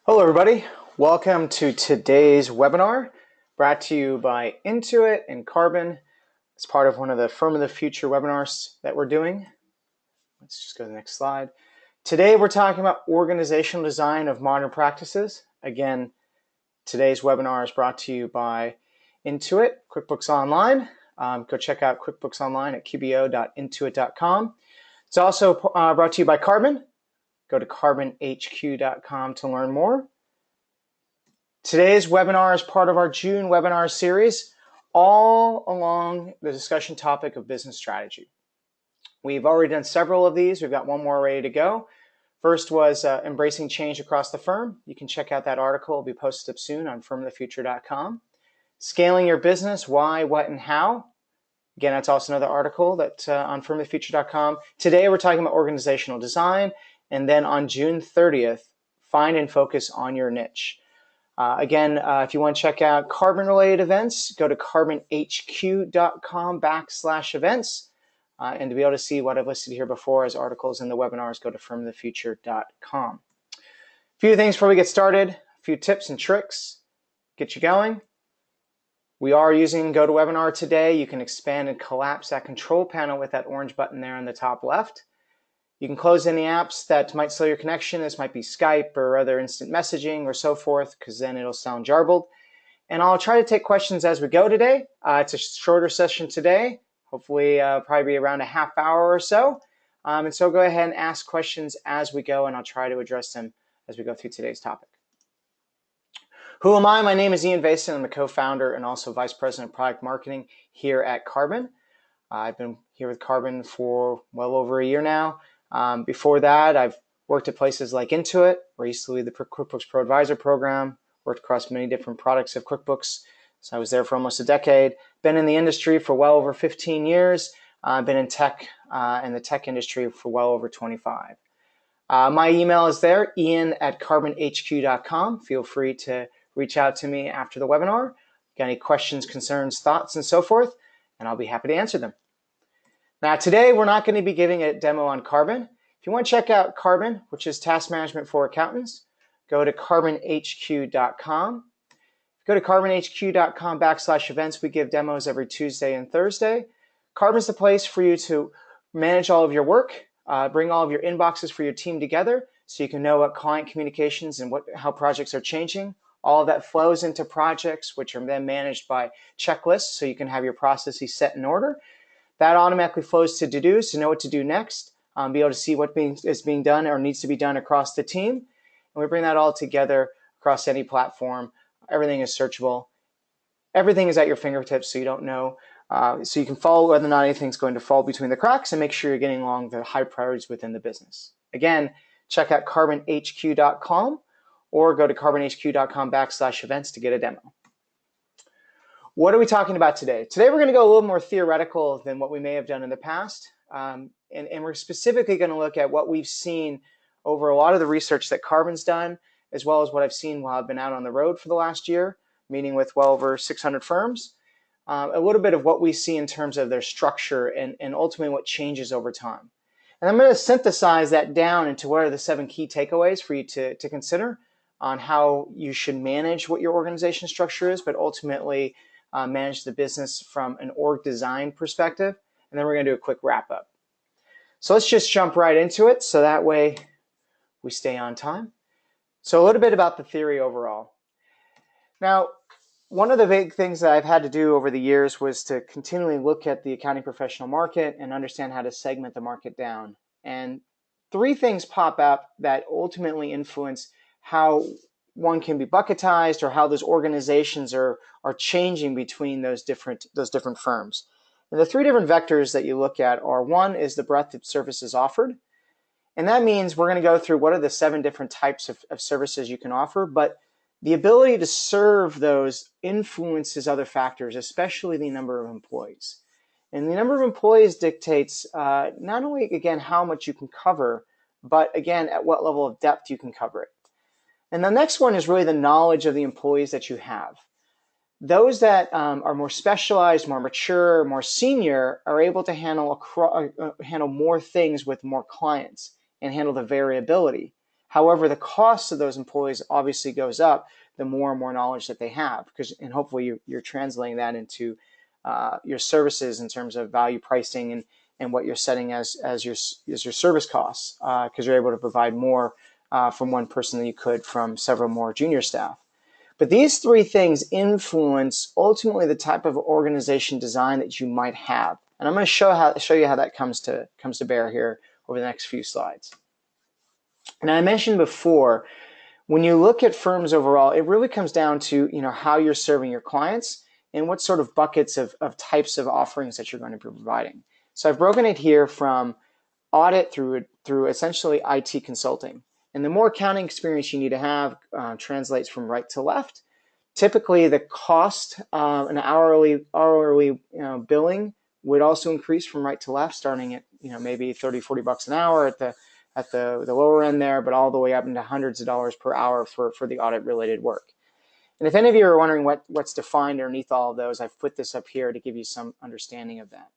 Hello everybody, welcome to today's webinar brought to you by Intuit and Karbon. It's part of one of the Firm of the Future webinars that we're doing. Let's just go to the next slide. Today we're talking about organizational design of modern practices. Again, today's webinar is brought to you by Intuit, QuickBooks Online. Go check out QuickBooks Online at qbo.intuit.com. It's also brought to you by Karbon. Go to karbonhq.com to learn more. Today's webinar is part of our June webinar series, all along the discussion topic of business strategy. We've already done several of these. We've got one more ready to go. First was embracing change across the firm. You can check out that article. It'll be posted up soon on firmofthefuture.com. Scaling your business, why, what, and how. Again, that's also another article that on firmofthefuture.com. Today we're talking about organizational design. And then on June 30th, find and focus on your niche. If you want to check out Karbon-related events, go to karbonhq.com/events. And to be able to see what I've listed here before as articles in the webinars, go to firmofthefuture.com. A few things before we get started, a few tips and tricks, get you going. We are using GoToWebinar today. You can expand and collapse that control panel with that orange button there on the top left. You can close any apps that might slow your connection. This might be Skype or other instant messaging or so forth, because then it'll sound jarbled. And I'll try to take questions as we go today. It's a shorter session today, hopefully probably be around a half hour or so. And so go ahead and ask questions as we go, and I'll try to address them as we go through today's topic. Who am I? My name is Ian Vason. I'm the co-founder and also vice president of product marketing here at Karbon. I've been here with Karbon for well over a year now. Before that, I've worked at places like Intuit, where I used to lead the QuickBooks Pro Advisor program, worked across many different products of QuickBooks. So I was there for almost a decade, been in the industry for well over 15 years, been in tech, in the tech industry for well over 25. My email is there, ian@karbonhq.com. Feel free to reach out to me after the webinar. Got any questions, concerns, thoughts, and so forth, and I'll be happy to answer them. Now today we're not going to be giving a demo on Karbon. If you want to check out Karbon, which is task management for accountants, go to karbonhq.com. Go to karbonhq.com/events. We give demos every Tuesday and Thursday. Karbon's the place for you to manage all of your work, bring all of your inboxes for your team together so you can know what client communications and how projects are changing. All of that flows into projects, which are then managed by checklists so you can have your processes set in order. That automatically flows to to-dos to know what to do next, be able to see what is being done or needs to be done across the team. And we bring that all together across any platform. Everything is searchable. Everything is at your fingertips, so you don't know. So you can follow whether or not anything's going to fall between the cracks and make sure you're getting along the high priorities within the business. Again, check out karbonhq.com or go to karbonhq.com/events to get a demo. What are we talking about today? Today we're going to go a little more theoretical than what we may have done in the past. And we're specifically going to look at what we've seen over a lot of the research that Karbon's done, as well as what I've seen while I've been out on the road for the last year, meeting with well over 600 firms. A little bit of what we see in terms of their structure and ultimately what changes over time. And I'm going to synthesize that down into what are the 7 key takeaways for you to consider on how you should manage what your organization structure is, but ultimately manage the business from an org design perspective, and then we're going to do a quick wrap up. So let's just jump right into it so that way we stay on time. So a little bit about the theory overall. Now, one of the big things that I've had to do over the years was to continually look at the accounting professional market and understand how to segment the market down. And 3 things pop up that ultimately influence how one can be bucketized or how those organizations are changing between those different firms. And the 3 different vectors that you look at are, one is the breadth of services offered. And that means we're going to go through what are the 7 different types of services you can offer, but the ability to serve those influences other factors, especially the number of employees. And the number of employees dictates not only, again, how much you can cover, but again, at what level of depth you can cover it. And the next one is really the knowledge of the employees that you have. Those that are more specialized, more mature, more senior are able to handle more things with more clients and handle the variability. However, the cost of those employees obviously goes up the more and more knowledge that they have, and hopefully you're translating that into your services in terms of value pricing and what you're setting as your service costs, because you're able to provide more from one person than you could from several more junior staff. But these three things influence ultimately the type of organization design that you might have. And I'm going to show you how that comes to bear here over the next few slides. And I mentioned before, when you look at firms overall, it really comes down to how you're serving your clients and what sort of buckets of types of offerings that you're going to be providing. So I've broken it here from audit through essentially IT consulting. And the more accounting experience you need to have translates from right to left. Typically, the cost an hourly billing would also increase from right to left, starting at maybe 30, 40 bucks an hour at the lower end there, but all the way up into hundreds of dollars per hour for the audit related work. And if any of you are wondering what's defined underneath all of those, I've put this up here to give you some understanding of that.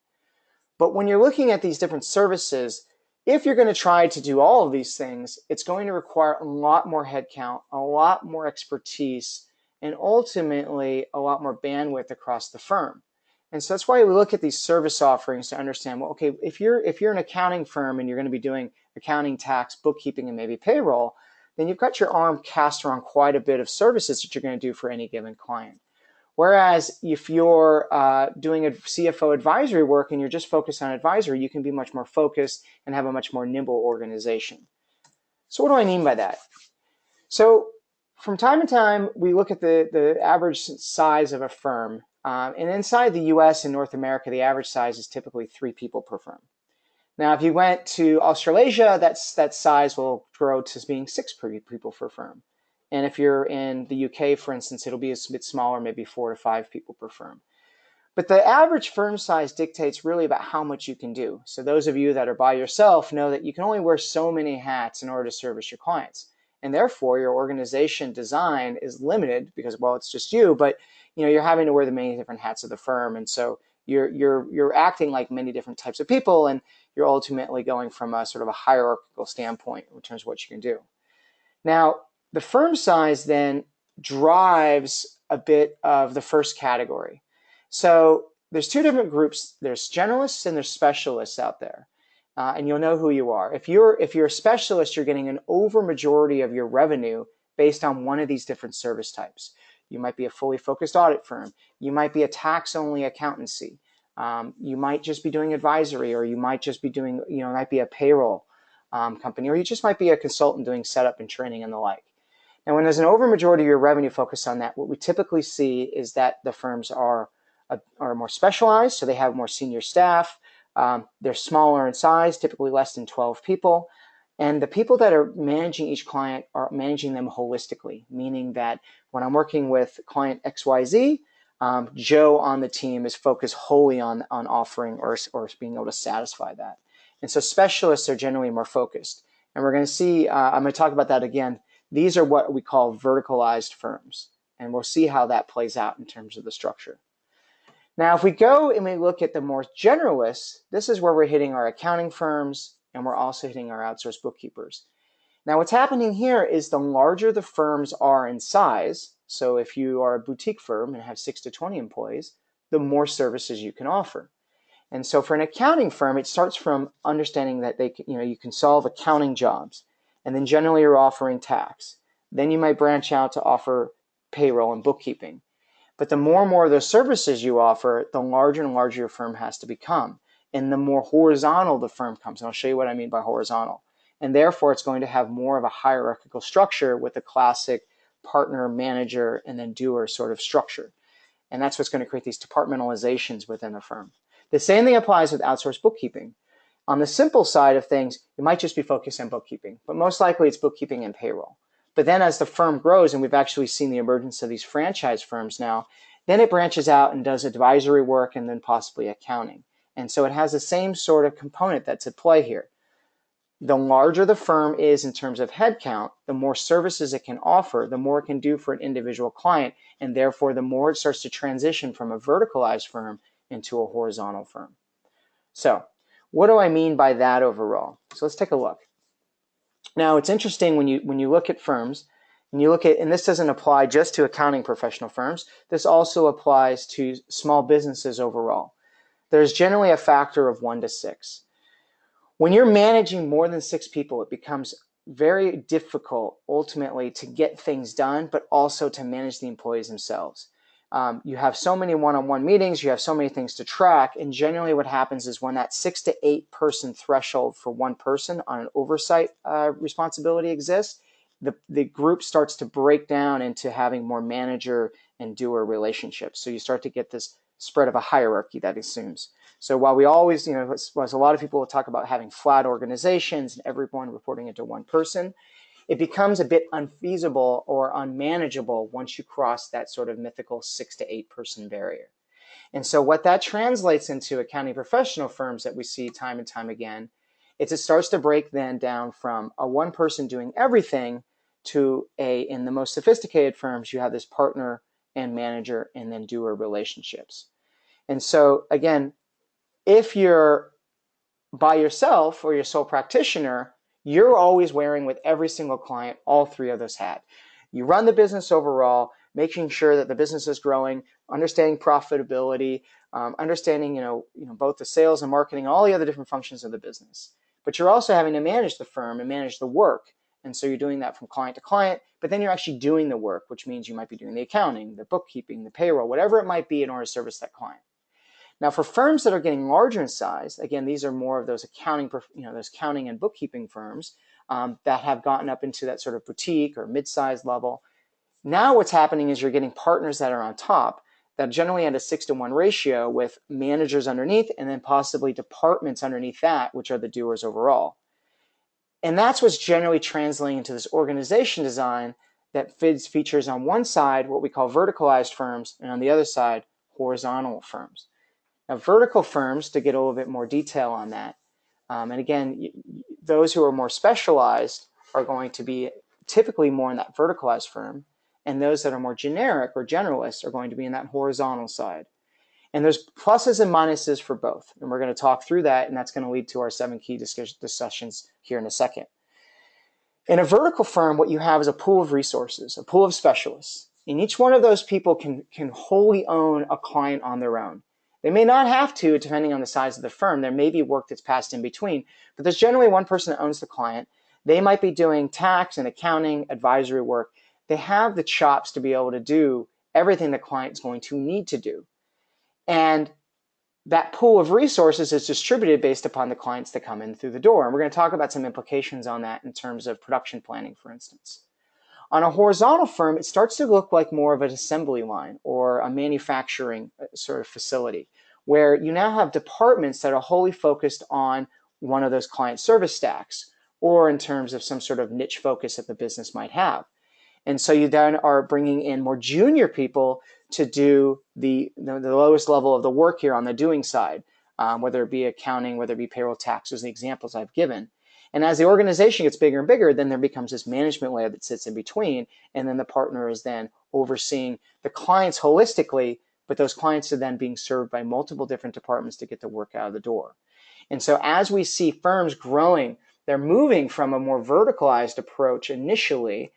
But when you're looking at these different services, if you're going to try to do all of these things, it's going to require a lot more headcount, a lot more expertise, and ultimately a lot more bandwidth across the firm. And so that's why we look at these service offerings to understand, well, okay, if you're an accounting firm and you're going to be doing accounting, tax, bookkeeping, and maybe payroll, then you've got your arm cast around quite a bit of services that you're going to do for any given client. Whereas if you're doing a CFO advisory work and you're just focused on advisory, you can be much more focused and have a much more nimble organization. So what do I mean by that? So from time to time, we look at the average size of a firm. And inside the US and North America, the average size is typically 3 people per firm. Now, if you went to Australasia, that size will grow to being 6 people per firm. And if you're in the UK, for instance, it'll be a bit smaller, maybe 4 to 5 people per firm. But the average firm size dictates really about how much you can do. So those of you that are by yourself know that you can only wear so many hats in order to service your clients. And therefore, your organization design is limited because, well, it's just you, but you're having to wear the many different hats of the firm. And so you're acting like many different types of people, and you're ultimately going from a sort of a hierarchical standpoint in terms of what you can do. Now, the firm size then drives a bit of the first category. So there's 2 different groups. There's generalists and there's specialists out there. And you'll know who you are. If you're a specialist, you're getting an over majority of your revenue based on one of these different service types. You might be a fully focused audit firm. You might be a tax-only accountancy. You might just be doing advisory, or you might just be doing, might be a payroll company, or you just might be a consultant doing setup and training and the like. And when there's an over majority of your revenue focused on that, what we typically see is that the firms are more specialized, so they have more senior staff. They're smaller in size, typically less than 12 people. And the people that are managing each client are managing them holistically, meaning that when I'm working with client XYZ, Joe on the team is focused wholly on offering or being able to satisfy that. And so specialists are generally more focused. And we're going to see, I'm going to talk about that again. These are what we call verticalized firms. And we'll see how that plays out in terms of the structure. Now, if we go and we look at the more generalists, this is where we're hitting our accounting firms, and we're also hitting our outsourced bookkeepers. Now, what's happening here is the larger the firms are in size, so if you are a boutique firm and have 6 to 20 employees, the more services you can offer. And so for an accounting firm, it starts from understanding that you can solve accounting jobs, and then generally you're offering tax. Then you might branch out to offer payroll and bookkeeping. But the more and more of those services you offer, the larger and larger your firm has to become. And the more horizontal the firm comes. And I'll show you what I mean by horizontal. And therefore, it's going to have more of a hierarchical structure with a classic partner, manager, and then doer sort of structure. And that's what's going to create these departmentalizations within a firm. The same thing applies with outsourced bookkeeping. On the simple side of things, you might just be focused on bookkeeping, but most likely it's bookkeeping and payroll. But then as the firm grows, and we've actually seen the emergence of these franchise firms now, then it branches out and does advisory work and then possibly accounting. And so it has the same sort of component that's at play here. The larger the firm is in terms of headcount, the more services it can offer, the more it can do for an individual client, and therefore the more it starts to transition from a verticalized firm into a horizontal firm. So what do I mean by that overall? So let's take a look. Now, it's interesting when you look at firms, and you look at, and this doesn't apply just to accounting professional firms, this also applies to small businesses overall. There's generally a factor of 1 to 6. When you're managing more than 6 people, it becomes very difficult ultimately to get things done, but also to manage the employees themselves. You have so many one-on-one meetings, you have so many things to track, and generally what happens is when that 6 to 8 person threshold for one person on an oversight responsibility exists, the group starts to break down into having more manager and doer relationships. So you start to get this spread of a hierarchy that assumes. So while we always, as a lot of people will talk about having flat organizations and everyone reporting into one person, it becomes a bit unfeasible or unmanageable once you cross that sort of mythical 6 to 8 person barrier. And so what that translates into accounting professional firms that we see time and time again, is it starts to break then down from a one person doing everything to in the most sophisticated firms, you have this partner and manager and then doer relationships. And so again, if you're by yourself or you're sole practitioner, you're always wearing with every single client all 3 of those hats. You run the business overall, making sure that the business is growing, understanding profitability, understanding both the sales and marketing, all the other different functions of the business. But you're also having to manage the firm and manage the work. And so you're doing that from client to client, but then you're actually doing the work, which means you might be doing the accounting, the bookkeeping, the payroll, whatever it might be in order to service that client. Now, for firms that are getting larger in size, again, these are more of those those accounting and bookkeeping firms that have gotten up into that sort of boutique or mid-sized level. Now, what's happening is you're getting partners that are on top that generally at a 6 to 1 ratio with managers underneath and then possibly departments underneath that, which are the doers overall. And that's what's generally translating into this organization design that features on one side what we call verticalized firms and on the other side horizontal firms. Now, vertical firms, to get a little bit more detail on that, and again, those who are more specialized are going to be typically more in that verticalized firm, and those that are more generic or generalists are going to be in that horizontal side. And there's pluses and minuses for both, and we're going to talk through that, and that's going to lead to our 7 key discussions here in a second. In a vertical firm, what you have is a pool of resources, a pool of specialists, and each one of those people can wholly own a client on their own. They may not have to, depending on the size of the firm. There may be work that's passed in between, but there's generally one person that owns the client. They might be doing tax and accounting, advisory work. They have the chops to be able to do everything the client's going to need to do. And that pool of resources is distributed based upon the clients that come in through the door. And we're going to talk about some implications on that in terms of production planning, for instance. On a horizontal firm, it starts to look like more of an assembly line or a manufacturing sort of facility, where you now have departments that are wholly focused on one of those client service stacks, or in terms of some sort of niche focus that the business might have. And so you then are bringing in more junior people to do the lowest level of the work here on the doing side, whether it be accounting, whether it be payroll, taxes, the examples I've given. And as the organization gets bigger and bigger, then there becomes this management layer that sits in between, and then the partner is then overseeing the clients holistically, but those clients are then being served by multiple different departments to get the work out of the door. And so as we see firms growing, they're moving from a more verticalized approach initially,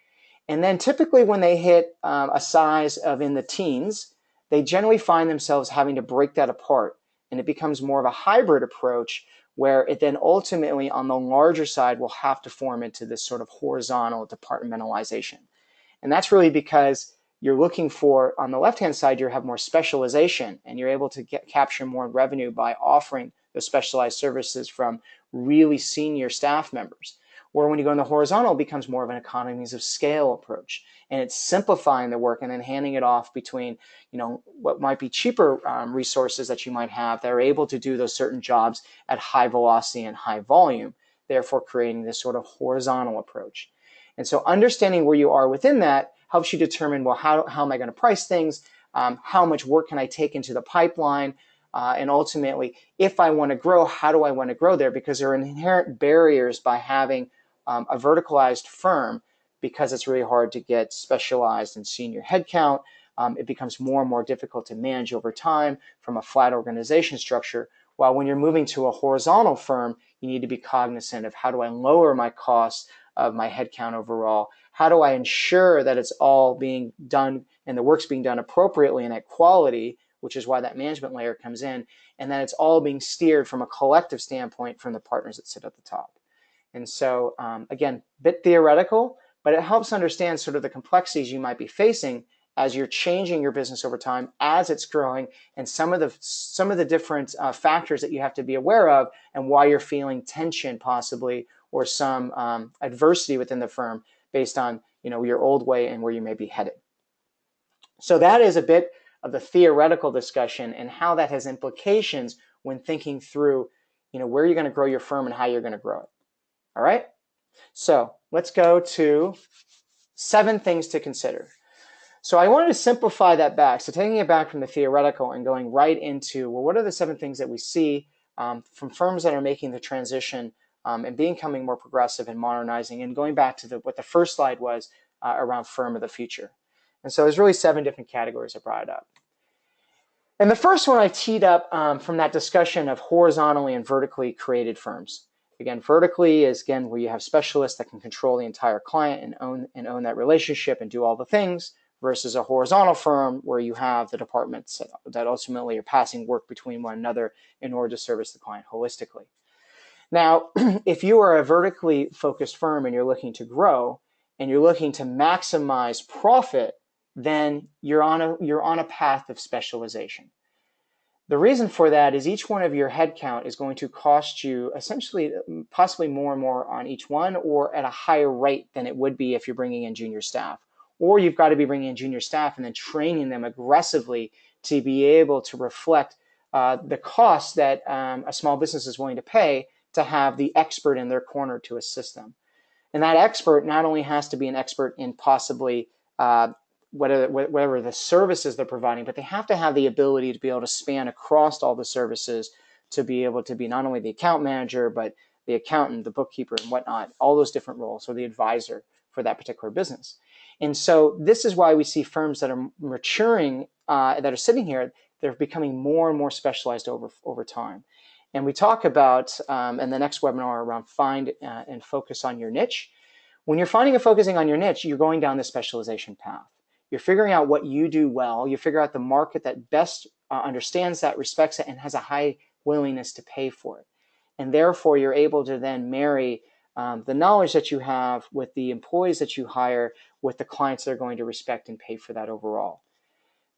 and then typically when they hit a size of in the teens, they generally find themselves having to break that apart. And it becomes more of a hybrid approach where it then ultimately on the larger side will have to form into this sort of horizontal departmentalization. And that's really because you're looking for, on the left-hand side, you have more specialization and you're able to capture more revenue by offering those specialized services from really senior staff members. Or when you go in the horizontal, it becomes more of an economies of scale approach. And it's simplifying the work and then handing it off between, what might be cheaper resources that you might have that are able to do those certain jobs at high velocity and high volume, therefore creating this sort of horizontal approach. And so understanding where you are within that helps you determine, well, how am I going to price things? How much work can I take into the pipeline? And ultimately, if I want to grow, how do I want to grow there? Because there are inherent barriers by having a verticalized firm, because it's really hard to get specialized and senior headcount. It becomes more and more difficult to manage over time from a flat organization structure. While when you're moving to a horizontal firm, you need to be cognizant of how do I lower my costs of my headcount overall? How do I ensure that it's all being done and the work's being done appropriately and at quality, which is why that management layer comes in, and that it's all being steered from a collective standpoint from the partners that sit at the top. And so, again, bit theoretical, but it helps understand sort of the complexities you might be facing as you're changing your business over time, as it's growing, and some of the different factors that you have to be aware of, and why you're feeling tension possibly, or some adversity within the firm based on your old way and where you may be headed. So that is a bit of the theoretical discussion and how that has implications when thinking through where you're going to grow your firm and how you're going to grow it. All right, so let's go to 7 things to consider. So I wanted to simplify that back. So taking it back from the theoretical and going right into, well, what are the 7 things that we see from firms that are making the transition and becoming more progressive and modernizing, and going back to what the first slide was around firm of the future. And so there's really 7 different categories I brought up. And the first one I teed up from that discussion of horizontally and vertically created firms. Again, vertically is where you have specialists that can control the entire client and own that relationship and do all the things, versus a horizontal firm where you have the departments that ultimately are passing work between one another in order to service the client holistically. Now, if you are a vertically focused firm and you're looking to grow and you're looking to maximize profit, then you're on a path of specialization. The reason for that is each one of your headcount is going to cost you essentially possibly more and more on each one, or at a higher rate than it would be if you're bringing in junior staff. Or you've got to be bringing in junior staff and then training them aggressively to be able to reflect the cost that a small business is willing to pay to have the expert in their corner to assist them. And that expert not only has to be an expert in possibly whatever the services they're providing, but they have to have the ability to be able to span across all the services to be able to be not only the account manager, but the accountant, the bookkeeper, and whatnot, all those different roles, or the advisor for that particular business. And so this is why we see firms that are maturing, that are sitting here, they're becoming more and more specialized over time. And we talk about in the next webinar around find and focus on your niche. When you're finding and focusing on your niche, you're going down the specialization path. You're figuring out what you do well. You figure out the market that best understands that, respects it, and has a high willingness to pay for it. And therefore, you're able to then marry the knowledge that you have with the employees that you hire, with the clients that are going to respect and pay for that overall.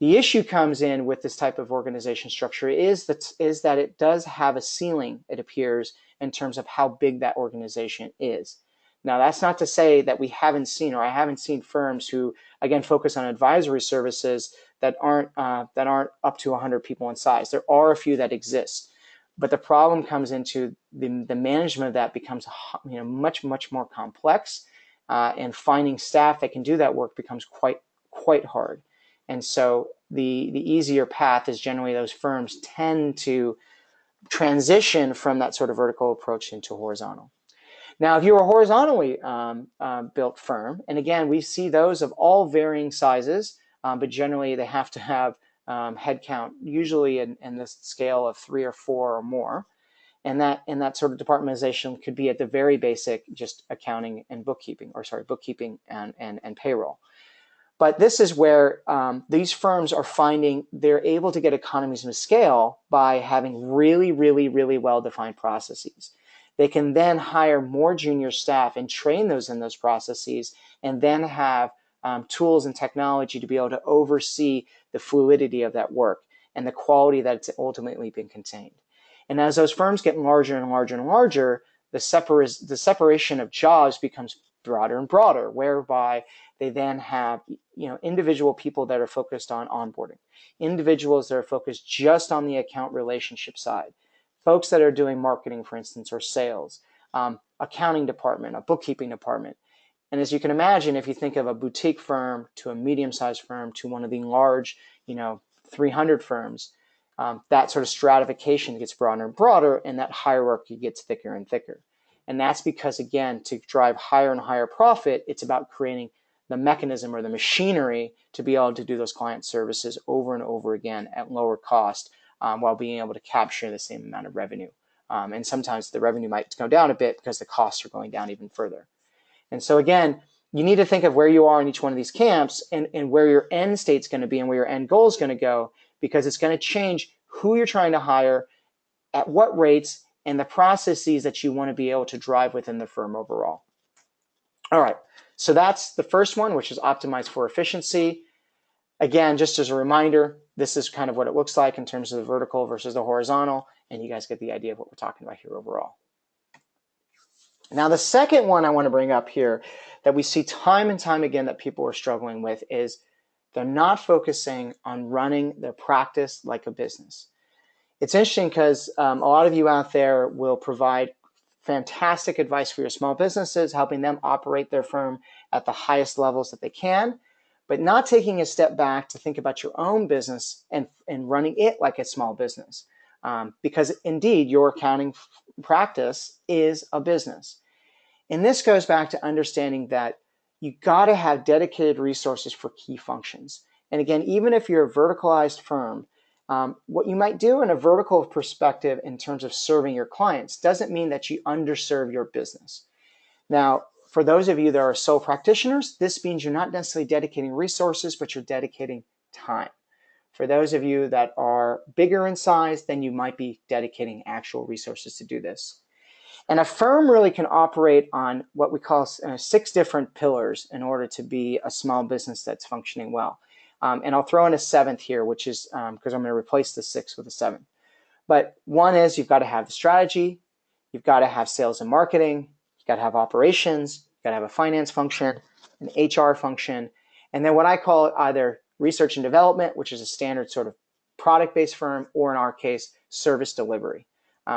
The issue comes in with this type of organization structure is that it does have a ceiling, it appears, in terms of how big that organization is. Now, that's not to say that we haven't seen, or I haven't seen firms who, again, focus on advisory services that aren't up to 100 people in size. There are a few that exist, but the problem comes into the management of that becomes much more complex, and finding staff that can do that work becomes quite hard. And so the easier path is generally those firms tend to transition from that sort of vertical approach into horizontal. Now, if you're a horizontally built firm, and again, we see those of all varying sizes, but generally they have to have headcount, usually in the scale of 3 or 4 or more. And that sort of departmentalization could be at the very basic, just accounting and bookkeeping, bookkeeping and payroll. But this is where these firms are finding they're able to get economies of scale by having really well-defined processes. They can then hire more junior staff and train those in those processes, and then have tools and technology to be able to oversee the fluidity of that work and the quality that it's ultimately been contained. And as those firms get larger and larger, the separation of jobs becomes broader and broader, whereby they then have individual people that are focused on onboarding, individuals that are focused just on the account relationship side, folks that are doing marketing, for instance, or sales, accounting department, a bookkeeping department. And as you can imagine, if you think of a boutique firm to a medium-sized firm to one of the large, 300 firms, that sort of stratification gets broader and broader, and that hierarchy gets thicker and thicker. And that's because, again, to drive higher and higher profit, it's about creating the mechanism or the machinery to be able to do those client services over and over again at lower cost, while being able to capture the same amount of revenue. And sometimes the revenue might go down a bit because the costs are going down even further. And so again, you need to think of where you are in each one of these camps and where your end state's going to be and where your end goal is going to go, because it's going to change who you're trying to hire, at what rates, and the processes that you want to be able to drive within the firm overall. All right, so that's the first one, which is optimize for efficiency. Again, just as a reminder, this is kind of what it looks like in terms of the vertical versus the horizontal, and you guys get the idea of what we're talking about here overall. Now, the second one I want to bring up here that we see time and time again that people are struggling with is they're not focusing on running their practice like a business. It's interesting because a lot of you out there will provide fantastic advice for your small businesses, helping them operate their firm at the highest levels that they can, but not taking a step back to think about your own business and running it like a small business. Because indeed, your accounting practice is a business. And this goes back to understanding that you got to have dedicated resources for key functions. And again, even if you're a verticalized firm, what you might do in a vertical perspective in terms of serving your clients doesn't mean that you underserve your business. Now, for those of you that are sole practitioners, this means you're not necessarily dedicating resources, but you're dedicating time. For those of you that are bigger in size, then you might be dedicating actual resources to do this. And a firm really can operate on what we call 6 different pillars in order to be a small business that's functioning well. And I'll throw in a 7th here, which is because I'm going to replace the 6 with a 7. But one is you've got to have the strategy, you've got to have sales and marketing, you've got to have operations, you've got to have a finance function, an HR function, and then what I call either research and development, which is a standard sort of product-based firm, or in our case, service delivery.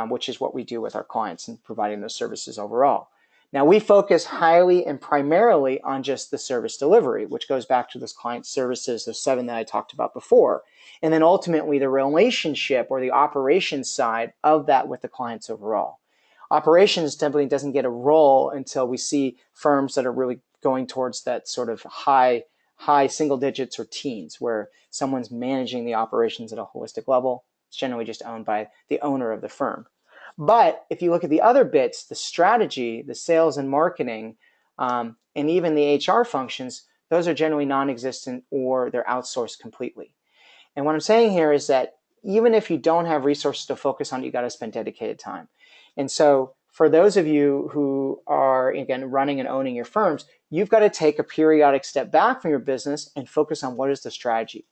Which is what we do with our clients and providing those services overall. Now, we focus highly and primarily on just the service delivery, which goes back to those client services, the 7 that I talked about before. And then ultimately the relationship or the operations side of that with the clients overall. Operations typically doesn't get a role until we see firms that are really going towards that sort of high single digits or teens, where someone's managing the operations at a holistic level. It's generally just owned by the owner of the firm. But if you look at the other bits, the strategy, the sales and marketing, and even the HR functions, those are generally non-existent or they're outsourced completely. And what I'm saying here is that even if you don't have resources to focus on, you got to spend dedicated time. And so for those of you who are, again, running and owning your firms, you've got to take a periodic step back from your business and focus on what is the strategy.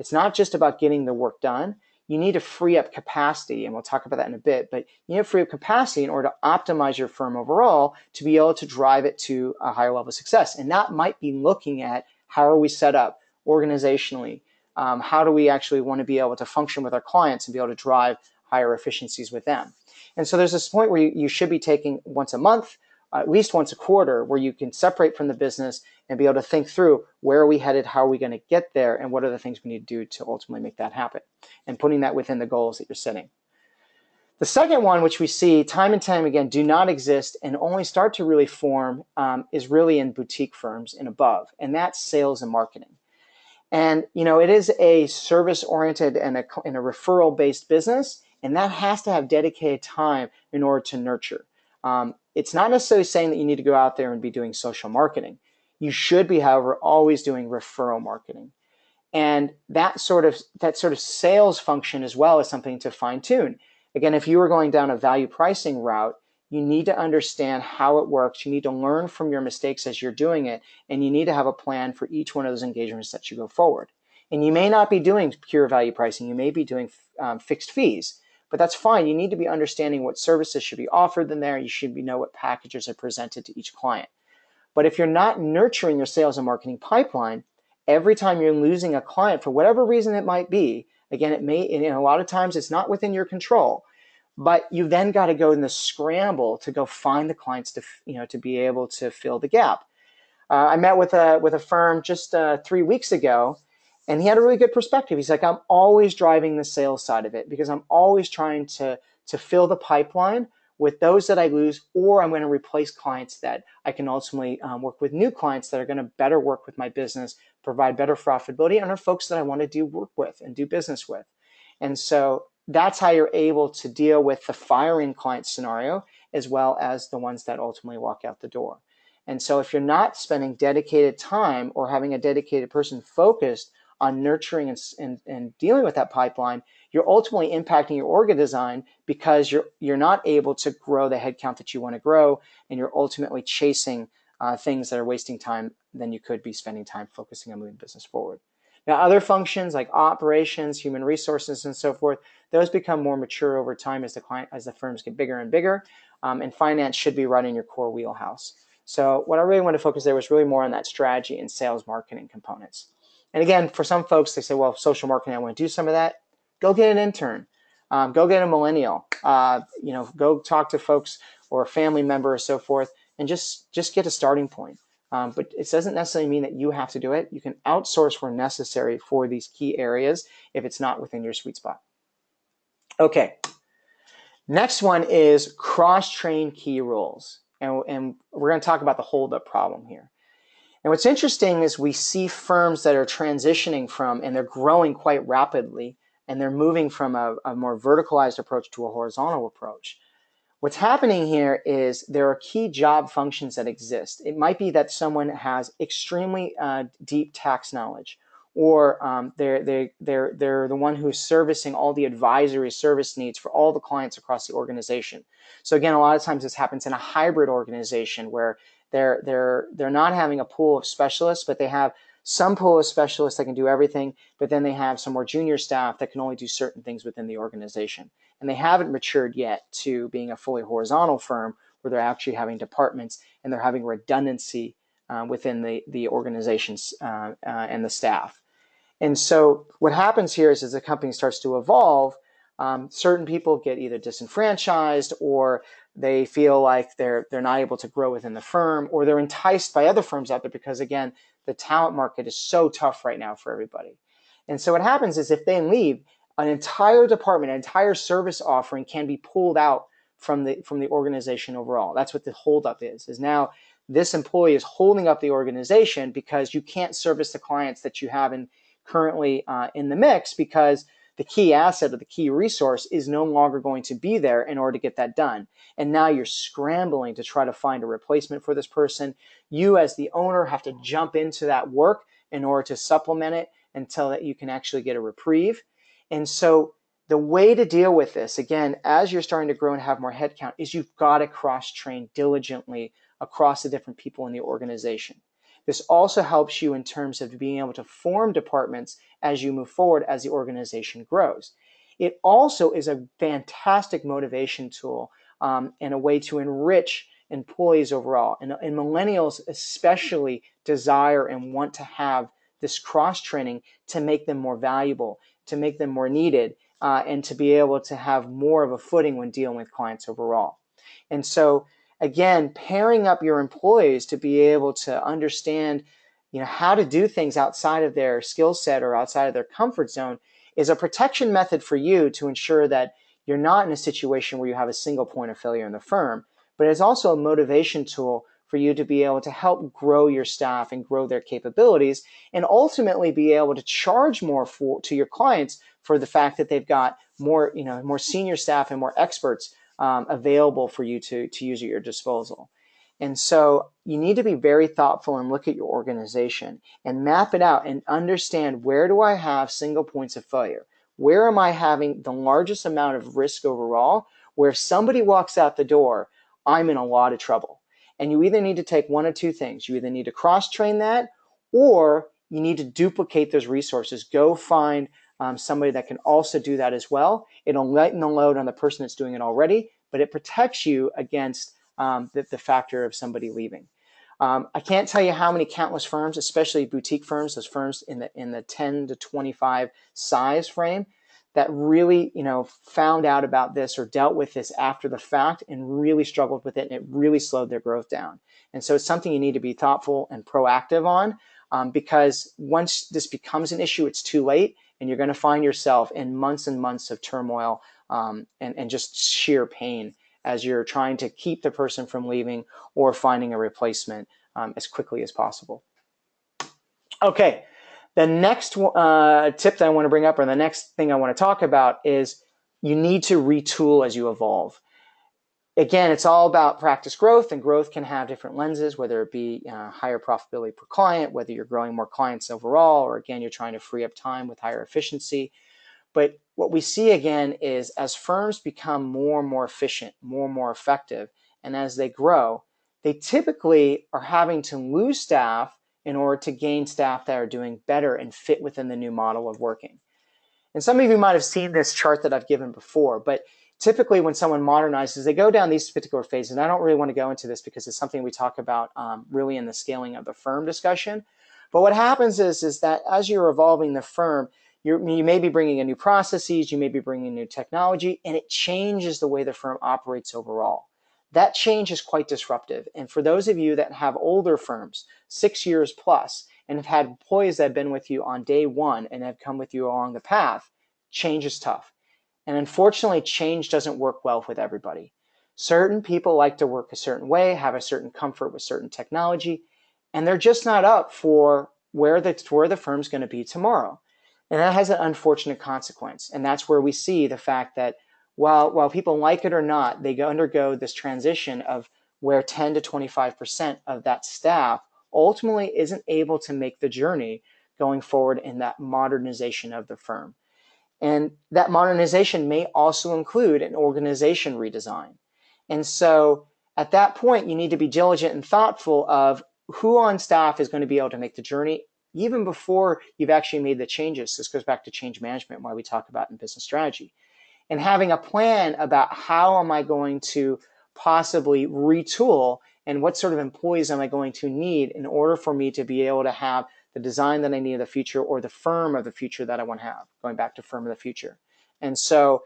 It's not just about getting the work done. You need to free up capacity, and we'll talk about that in a bit, but you need to free up capacity in order to optimize your firm overall to be able to drive it to a higher level of success. And that might be looking at how are we set up organizationally, how do we actually want to be able to function with our clients and be able to drive higher efficiencies with them. And so there's this point where you should be taking once a month, at least once a quarter, where you can separate from the business and be able to think through where are we headed, how are we going to get there, and what are the things we need to do to ultimately make that happen, and putting that within the goals that you're setting. The second one, which we see time and time again do not exist and only start to really form, is really in boutique firms and above, and that's sales and marketing. And it is a service-oriented and a referral-based business, and that has to have dedicated time in order to nurture. It's not necessarily saying that you need to go out there and be doing social marketing. You should be, however, always doing referral marketing. And that sort of sales function as well is something to fine tune. Again, if you were going down a value pricing route, you need to understand how it works. You need to learn from your mistakes as you're doing it, and you need to have a plan for each one of those engagements that you go forward. And you may not be doing pure value pricing. You may be doing fixed fees, but that's fine. You need to be understanding what services should be offered in there. You should know what packages are presented to each client. But if you're not nurturing your sales and marketing pipeline, every time you're losing a client for whatever reason it might be, again, it may, a lot of times it's not within your control, but you then got to go in the scramble to go find the clients to be able to fill the gap. I met with a firm just 3 weeks ago, and he had a really good perspective. He's like, I'm always driving the sales side of it because I'm always trying to fill the pipeline with those that I lose, or I'm going to replace clients that I can ultimately work with new clients that are going to better work with my business, provide better profitability, and are folks that I want to do work with and do business with. And so that's how you're able to deal with the firing client scenario, as well as the ones that ultimately walk out the door. And so if you're not spending dedicated time or having a dedicated person focused on nurturing and dealing with that pipeline, you're ultimately impacting your org design because you're not able to grow the headcount that you want to grow, and you're ultimately chasing things that are wasting time than you could be spending time focusing on moving business forward. Now, other functions like operations, human resources, and so forth, those become more mature over time as the firms get bigger and bigger, and finance should be right in your core wheelhouse. So what I really want to focus there was really more on that strategy and sales marketing components. And again, for some folks, they say, well, social marketing, I want to do some of that. Go get an intern. Go get a millennial. Go talk to folks or a family member or so forth, and just get a starting point. But it doesn't necessarily mean that you have to do it. You can outsource where necessary for these key areas if it's not within your sweet spot. Okay. Next one is cross-train key roles. And we're going to talk about the hold-up problem here. And what's interesting is we see firms that are transitioning from, and they're growing quite rapidly, and they're moving from a more verticalized approach to a horizontal approach. What's happening here is there are key job functions that exist. It might be that someone has extremely deep tax knowledge, or they're the one who's servicing all the advisory service needs for all the clients across the organization. So again, a lot of times this happens in a hybrid organization where they're not having a pool of specialists, but they have some pool of specialists that can do everything, but then they have some more junior staff that can only do certain things within the organization. And they haven't matured yet to being a fully horizontal firm where they're actually having departments and they're having redundancy within the organizations and the staff. And so what happens here is as the company starts to evolve, certain people get either disenfranchised, or they feel like they're not able to grow within the firm, or they're enticed by other firms out there because, again, the talent market is so tough right now for everybody. And so what happens is if they leave, an entire department, an entire service offering can be pulled out from the organization overall. That's what the holdup is now this employee is holding up the organization because you can't service the clients that you have currently in the mix, because the key asset or the key resource is no longer going to be there in order to get that done. And now you're scrambling to try to find a replacement for this person. You as the owner have to jump into that work in order to supplement it until that you can actually get a reprieve. And so the way to deal with this, again, as you're starting to grow and have more headcount, is you've got to cross-train diligently across the different people in the organization. This also helps you in terms of being able to form departments as you move forward as the organization grows. It also is a fantastic motivation tool and a way to enrich employees overall. And millennials especially desire and want to have this cross-training to make them more valuable, to make them more needed, and to be able to have more of a footing when dealing with clients overall. And so again, pairing up your employees to be able to understand, how to do things outside of their skill set or outside of their comfort zone is a protection method for you to ensure that you're not in a situation where you have a single point of failure in the firm, but it's also a motivation tool for you to be able to help grow your staff and grow their capabilities, and ultimately be able to charge more to your clients for the fact that they've got more, more senior staff and more experts available for you to use at your disposal. And so you need to be very thoughtful and look at your organization and map it out and understand, where do I have single points of failure? Where am I having the largest amount of risk overall, where if somebody walks out the door, I'm in a lot of trouble? And you either need to take one of two things. You either need to cross-train that, or you need to duplicate those resources. Go find somebody that can also do that as well. It'll lighten the load on the person that's doing it already, but it protects you against the factor of somebody leaving. I can't tell you how many countless firms, especially boutique firms, those firms in the 10 to 25 size frame, that really found out about this or dealt with this after the fact and really struggled with it, and it really slowed their growth down. And so it's something you need to be thoughtful and proactive on, because once this becomes an issue, it's too late, and you're going to find yourself in months and months of turmoil and just sheer pain as you're trying to keep the person from leaving or finding a replacement as quickly as possible. Okay, the next tip that I want to bring up, or the next thing I want to talk about, is you need to retool as you evolve. Again, it's all about practice growth, and growth can have different lenses, whether it be higher profitability per client, whether you're growing more clients overall, or again, you're trying to free up time with higher efficiency. But what we see again is as firms become more and more efficient, more and more effective, and as they grow, they typically are having to lose staff in order to gain staff that are doing better and fit within the new model of working. And some of you might have seen this chart that I've given before, but typically when someone modernizes, they go down these particular phases. And I don't really want to go into this because it's something we talk about really in the scaling of the firm discussion. But what happens is that as you're evolving the firm, you may be bringing in new processes, you may be bringing in new technology, and it changes the way the firm operates overall. That change is quite disruptive. And for those of you that have older firms, 6 years plus, and have had employees that have been with you on day one and have come with you along the path, change is tough. And unfortunately, change doesn't work well with everybody. Certain people like to work a certain way, have a certain comfort with certain technology, and they're just not up for where the firm's going to be tomorrow. And that has an unfortunate consequence. And that's where we see the fact that while people like it or not, they undergo this transition of where 10 to 25% of that staff ultimately isn't able to make the journey going forward in that modernization of the firm. And that modernization may also include an organization redesign. And so at that point, you need to be diligent and thoughtful of who on staff is going to be able to make the journey even before you've actually made the changes. This goes back to change management, why we talk about in business strategy. And having a plan about how am I going to possibly retool and what sort of employees am I going to need in order for me to be able to have the design that I need in the future or the firm of the future that I want to have, going back to firm of the future. And so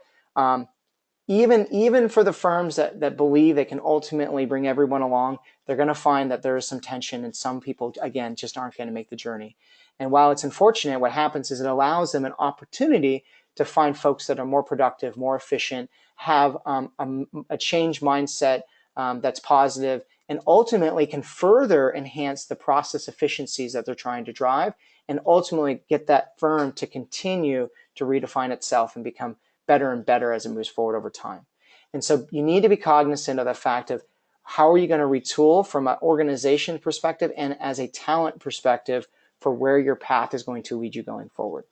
even for the firms that believe they can ultimately bring everyone along, they're going to find that there is some tension and some people, again, just aren't going to make the journey. And while it's unfortunate, what happens is it allows them an opportunity to find folks that are more productive, more efficient, have a change mindset that's positive, and ultimately can further enhance the process efficiencies that they're trying to drive, and ultimately get that firm to continue to redefine itself and become better and better as it moves forward over time. And so you need to be cognizant of the fact of how are you going to retool from an organization perspective and as a talent perspective for where your path is going to lead you going forward.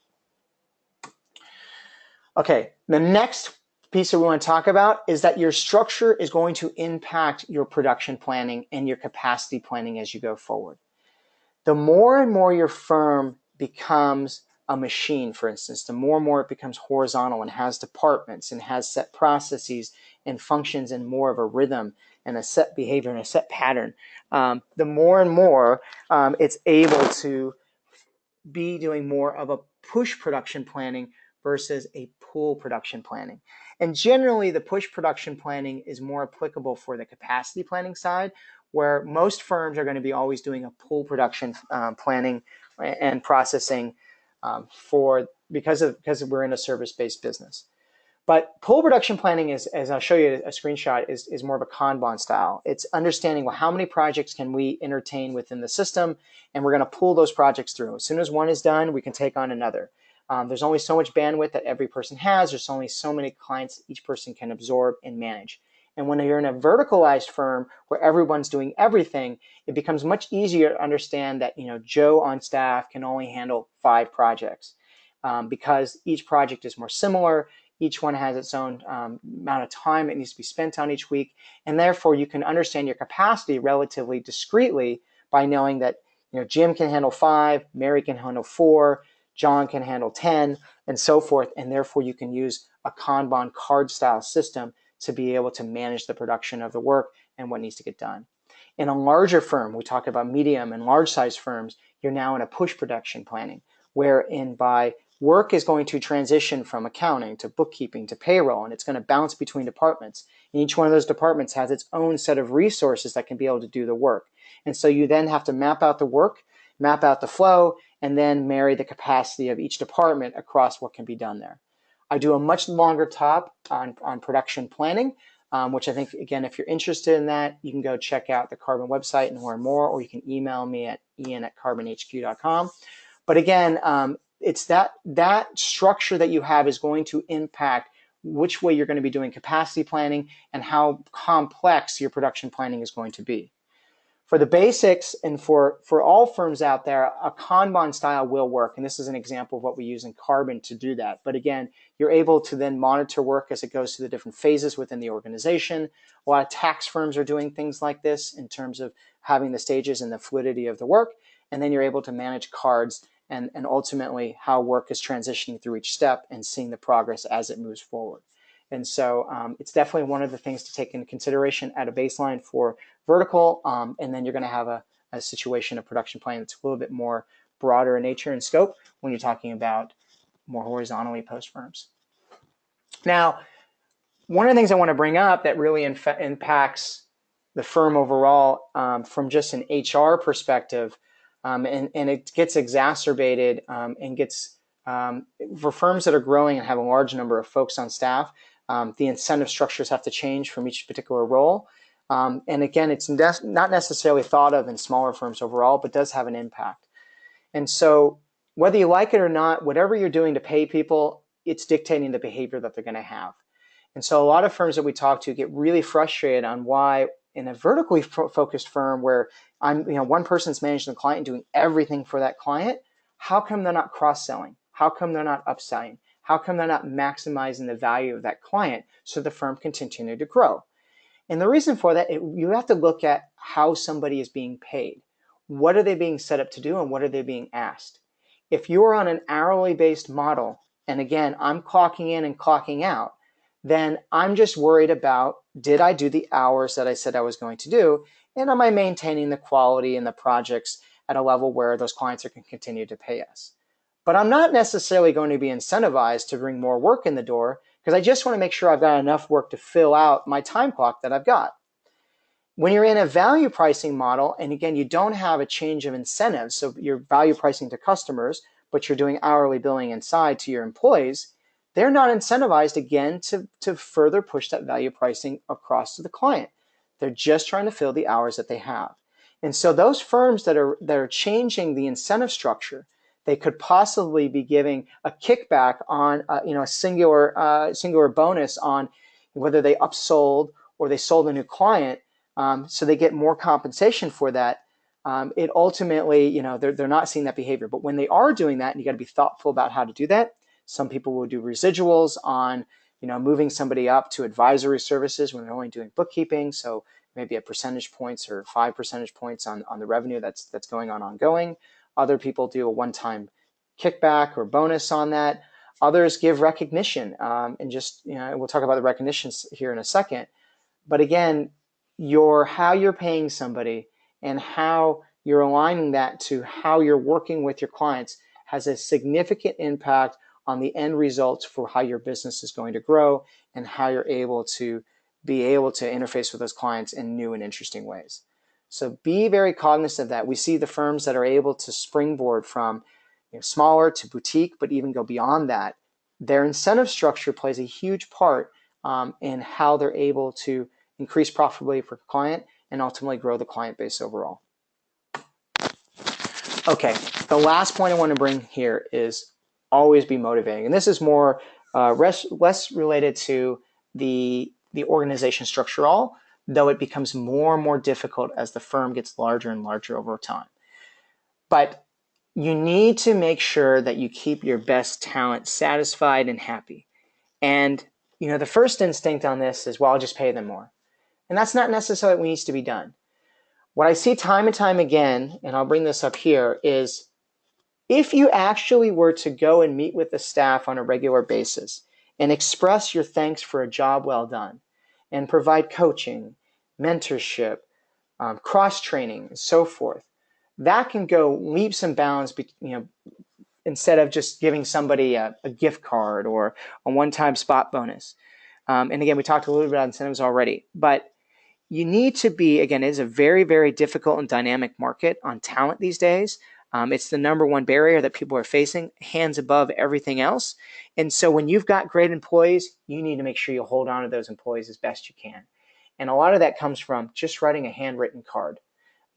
Okay, the next piece that we want to talk about is that your structure is going to impact your production planning and your capacity planning as you go forward. The more and more your firm becomes a machine, for instance, the more and more it becomes horizontal and has departments and has set processes and functions in more of a rhythm and a set behavior and a set pattern, the more and more it's able to be doing more of a push production planning versus a pull production planning. And generally, the push production planning is more applicable for the capacity planning side, where most firms are going to be always doing a pull production planning and processing because we're in a service-based business. But pull production planning is, as I'll show you a screenshot, is more of a Kanban style. It's understanding, well, how many projects can we entertain within the system, and we're going to pull those projects through. As soon as one is done, we can take on another. There's only so much bandwidth that every person has. There's only so many clients each person can absorb and manage. And when you're in a verticalized firm where everyone's doing everything, it becomes much easier to understand that Joe on staff can only handle 5 projects because each project is more similar. Each one has its own amount of time it needs to be spent on each week, and therefore you can understand your capacity relatively discreetly by knowing that Jim can handle 5, Mary can handle 4, John can handle 10, and so forth, and therefore you can use a Kanban card style system to be able to manage the production of the work and what needs to get done. In a larger firm, we talk about medium and large size firms, you're now in a push production planning, wherein by work is going to transition from accounting to bookkeeping to payroll, and it's going to bounce between departments. And each one of those departments has its own set of resources that can be able to do the work. And so you then have to map out the work, map out the flow, and then marry the capacity of each department across what can be done there. I do a much longer talk on production planning, which I think, again, if you're interested in that, you can go check out the Karbon website and learn more, or you can email me at ian@karbonhq.com. But again, it's that structure that you have is going to impact which way you're going to be doing capacity planning and how complex your production planning is going to be. For the basics and for all firms out there, a Kanban style will work. And this is an example of what we use in Karbon to do that. But again, you're able to then monitor work as it goes through the different phases within the organization. A lot of tax firms are doing things like this in terms of having the stages and the fluidity of the work. And then you're able to manage cards and ultimately how work is transitioning through each step and seeing the progress as it moves forward. And so it's definitely one of the things to take into consideration at a baseline for vertical, and then you're going to have a situation of production planning that's a little bit more broader in nature and scope when you're talking about more horizontally post firms. Now, one of the things I want to bring up that really impacts the firm overall from just an HR perspective, and it gets exacerbated and gets, for firms that are growing and have a large number of folks on staff, the incentive structures have to change from each particular role. And again, it's not necessarily thought of in smaller firms overall, but does have an impact. And so whether you like it or not, whatever you're doing to pay people, it's dictating the behavior that they're going to have. And so a lot of firms that we talk to get really frustrated on why in a vertically focused firm where one person's managing the client and doing everything for that client, how come they're not cross-selling? How come they're not upselling? How come they're not maximizing the value of that client so the firm can continue to grow? And the reason for that, you have to look at how somebody is being paid. What are they being set up to do and what are they being asked? If you're on an hourly based model, and again, I'm clocking in and clocking out, then I'm just worried about, did I do the hours that I said I was going to do? And am I maintaining the quality and the projects at a level where those clients are going to continue to pay us? But I'm not necessarily going to be incentivized to bring more work in the door because I just want to make sure I've got enough work to fill out my time clock that I've got. When you're in a value pricing model, and again, you don't have a change of incentives, so you're value pricing to customers, but you're doing hourly billing inside to your employees, they're not incentivized again to further push that value pricing across to the client. They're just trying to fill the hours that they have. And so those firms that are changing the incentive structure, they could possibly be giving a kickback on a singular bonus on whether they upsold or they sold a new client, so they get more compensation for that. It ultimately, they're not seeing that behavior. But when they are doing that, and you got to be thoughtful about how to do that. Some people will do residuals on moving somebody up to advisory services when they're only doing bookkeeping. So maybe a percentage points or 5 percentage points on the revenue that's going on ongoing. Other people do a one-time kickback or bonus on that. Others give recognition, and just we'll talk about the recognitions here in a second. But again, how you're paying somebody and how you're aligning that to how you're working with your clients has a significant impact on the end results for how your business is going to grow and how you're able to interface with those clients in new and interesting ways. So be very cognizant of that. We see the firms that are able to springboard from smaller to boutique, but even go beyond that. Their incentive structure plays a huge part in how they're able to increase profitability for the client and ultimately grow the client base overall. Okay, the last point I want to bring here is always be motivating. And this is more less related to the organization structure, though it becomes more and more difficult as the firm gets larger and larger over time. But you need to make sure that you keep your best talent satisfied and happy. And the first instinct on this is, well, I'll just pay them more. And that's not necessarily what needs to be done. What I see time and time again, and I'll bring this up here, is if you actually were to go and meet with the staff on a regular basis and express your thanks for a job well done and provide coaching, mentorship, cross-training, and so forth, that can go leaps and bounds, instead of just giving somebody a gift card or a one-time spot bonus. And again, we talked a little bit about incentives already, but you need to be, again, it is a very, very difficult and dynamic market on talent these days. It's the number one barrier that people are facing, hands above everything else. And so when you've got great employees, you need to make sure you hold on to those employees as best you can. And a lot of that comes from just writing a handwritten card.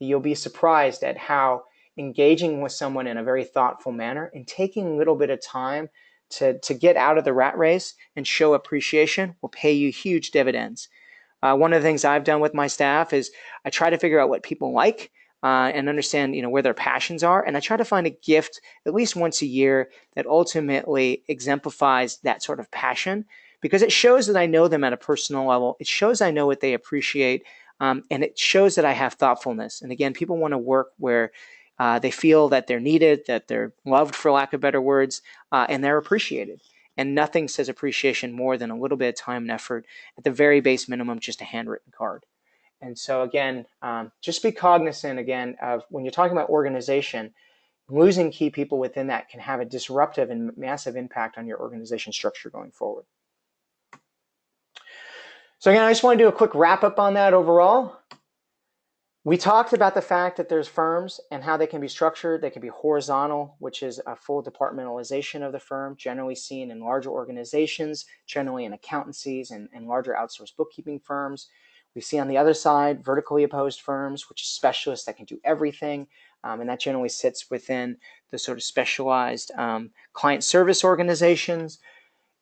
You'll be surprised at how engaging with someone in a very thoughtful manner and taking a little bit of time to get out of the rat race and show appreciation will pay you huge dividends. One of the things I've done with my staff is I try to figure out what people like and understand, where their passions are. And I try to find a gift at least once a year that ultimately exemplifies that sort of passion, because it shows that I know them at a personal level. It shows I know what they appreciate. And it shows that I have thoughtfulness. And again, people want to work where they feel that they're needed, that they're loved, for lack of better words, and they're appreciated. And nothing says appreciation more than a little bit of time and effort, at the very base minimum, just a handwritten card. And so again, just be cognizant again of when you're talking about organization, losing key people within that can have a disruptive and massive impact on your organization structure going forward. So again, I just want to do a quick wrap up on that overall. We talked about the fact that there's firms and how they can be structured. They can be horizontal, which is a full departmentalization of the firm, generally seen in larger organizations, generally in accountancies and larger outsourced bookkeeping firms. We see on the other side, vertically opposed firms, which is specialists that can do everything. And that generally sits within the sort of specialized client service organizations.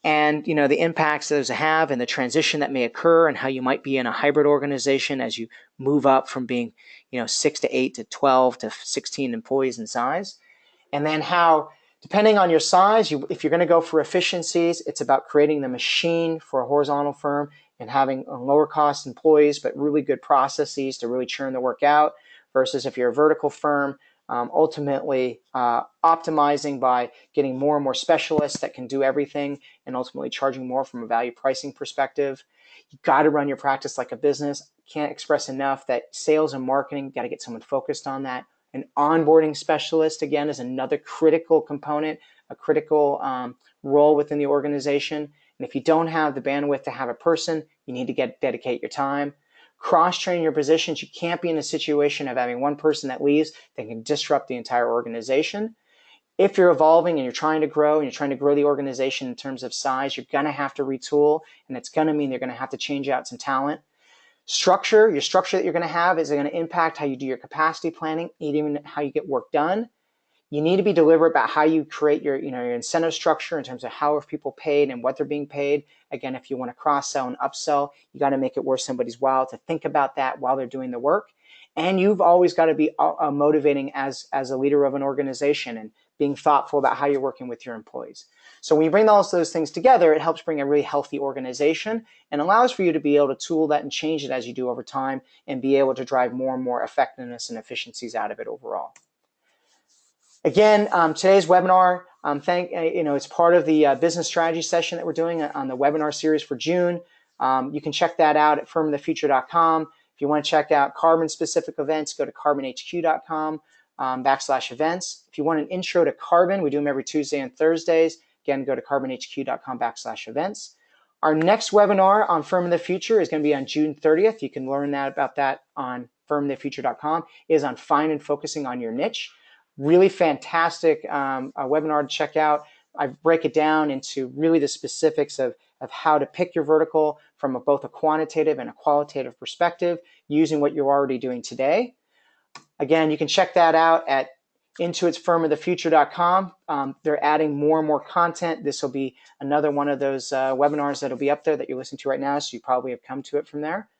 And the impacts those have and the transition that may occur, and how you might be in a hybrid organization as you move up from being 6 to 8 to 12 to 16 employees in size. And then how, depending on your size, if you're going to go for efficiencies, it's about creating the machine for a horizontal firm and having lower cost employees but really good processes to really churn the work out, versus if you're a vertical firm, ultimately optimizing by getting more and more specialists that can do everything and ultimately charging more from a value pricing perspective. You've got to run your practice like a business. Can't express enough that sales and marketing, got to get someone focused on that. An onboarding specialist, again, is another critical component, a critical role within the organization. And if you don't have the bandwidth to have a person, you need to dedicate your time. Cross-train your positions. You can't be in a situation of having one person that leaves that can disrupt the entire organization. If you're evolving and you're trying to grow and you're trying to grow the organization in terms of size, you're going to have to retool, and it's going to mean you're going to have to change out some talent. Structure, your structure that you're going to have is going to impact how you do your capacity planning, even how you get work done. You need to be deliberate about how you create your incentive structure in terms of how are people paid and what they're being paid. Again, if you want to cross-sell and upsell, you got to make it worth somebody's while to think about that while they're doing the work. And you've always got to be motivating as a leader of an organization and being thoughtful about how you're working with your employees. So when you bring all those things together, it helps bring a really healthy organization and allows for you to be able to tool that and change it as you do over time and be able to drive more and more effectiveness and efficiencies out of it overall. Again, today's webinar, it's part of the business strategy session that we're doing on the webinar series for June. You can check that out at firmofthefuture.com. If you want to check out Karbon-specific events, go to karbonhq.com /events. If you want an intro to Karbon, we do them every Tuesday and Thursdays. Again, go to karbonhq.com /events. Our next webinar on Firm of the Future is going to be on June 30th. You can learn about that on firmofthefuture.com. It is on find and focusing on your niche. Really fantastic webinar to check out. I break it down into really the specifics of how to pick your vertical from both a quantitative and a qualitative perspective using what you're already doing today. Again, you can check that out at intuitsfirmofthefuture.com. They're adding more and more content. This will be another one of those webinars that will be up there that you're listening to right now, so you probably have come to it from there.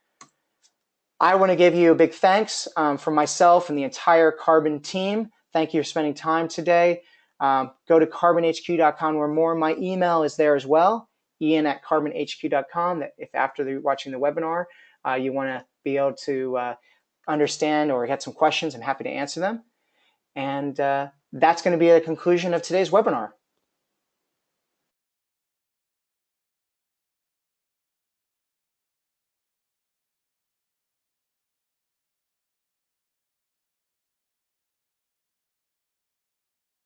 I want to give you a big thanks from myself and the entire Karbon team. Thank you for spending time today. Go to karbonhq.com where more. My email is there as well, ian@karbonhq.com. If after watching the webinar, you want to be able to understand or get some questions, I'm happy to answer them. And that's going to be the conclusion of today's webinar.